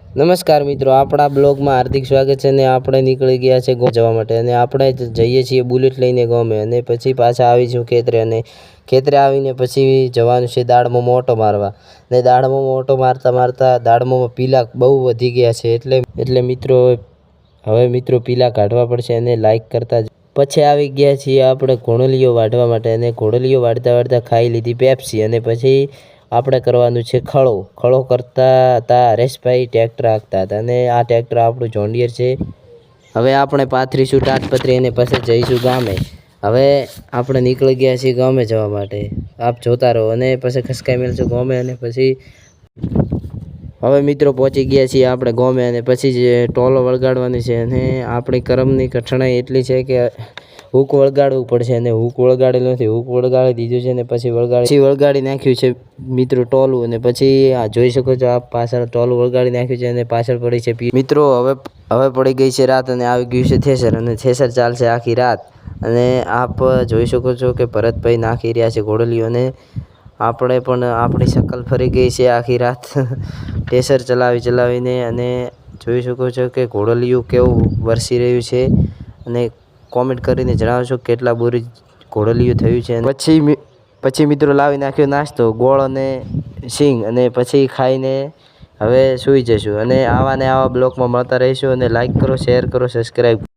નમસ્કાર મિત્રો, આપણા બ્લોગમાં હાર્દિક સ્વાગત છે. અને આપણે નીકળી ગયા છે ગામ જવા માટે અને આપણે જઈએ છીએ બુલેટ લઈને ગામે અને પછી પાછા આવીશું ખેતરે અને ખેતરે આવીને પછી જવાનું છે દાડમાં મોટો મારવા અને દાડમાં મોટો મારતા મારતા દાડમાં પીલા બહુ વધી ગયા છે એટલે મિત્રો હવે મિત્રો પીલા કાઢવા પડશે અને લાઈક કરતા પછી આવી ગયા છીએ આપણે ઘોડલીઓ વાઢવા માટે અને ઘોડલીઓ વાઢતા વાઢતા ખાઈ લીધી પેપ્સી અને પછી આપણે કરવાનું છે ખળો કરતા હતા. હરેશભાઈ ટ્રેક્ટર હાંકતા હતા અને આ ટ્રેક્ટર આપણું જોન્ડિયર છે. હવે આપણે પાથરીશું તાટપત્રી અને પછી જઈશું ગામે. હવે આપણે નીકળી ગયા છીએ ગામે જવા માટે. આપ જોતા રહો અને પછી ખસકાઈ મેળશું ગામે અને પછી હવે મિત્રો પહોંચી ગયા છીએ આપણે ગામે અને પછી જે ટોલો વળગાડવાની છે અને આપણી કરમની કઠણાઈ એટલી છે કે હૂક વળગાડવું પડશે અને હૂક વળગાડેલું નથી. હૂક વળગાડી દીધું છે અને પછી વળગાડી નાખ્યું છે મિત્રો ટોલું અને પછી આ જોઈ શકો છો આપ પાછળ ટોલું વળગાડી નાખ્યું છે અને પાછળ પડી છે મિત્રો. હવે પડી ગઈ છે રાત અને આવી ગયું છે થેસર અને થેસર ચાલશે આખી રાત અને આપ જોઈ શકો છો કે ભરતભાઈ નાખી રહ્યા છે ઘોડલીઓ અને આપણે પણ આપણી શકલ ફરી ગઈ છે આખી રાત થેસર ચલાવીને અને જોઈ શકો છો કે ઘોડલીયું કેવું વરસી રહ્યું છે અને કોમેન્ટ કરીને જણાવશો કેટલા બોરી ઘોડલીયું થયું છે. પછી મિત્રો લાવી નાખ્યો નાસ્તો ગોળ અને સિંગ અને પછી ખાઈને હવે સૂઈ જશું અને આવા બ્લોગમાં મળતા રહીશું અને લાઈક કરો, શેર કરો, સબસ્ક્રાઈબ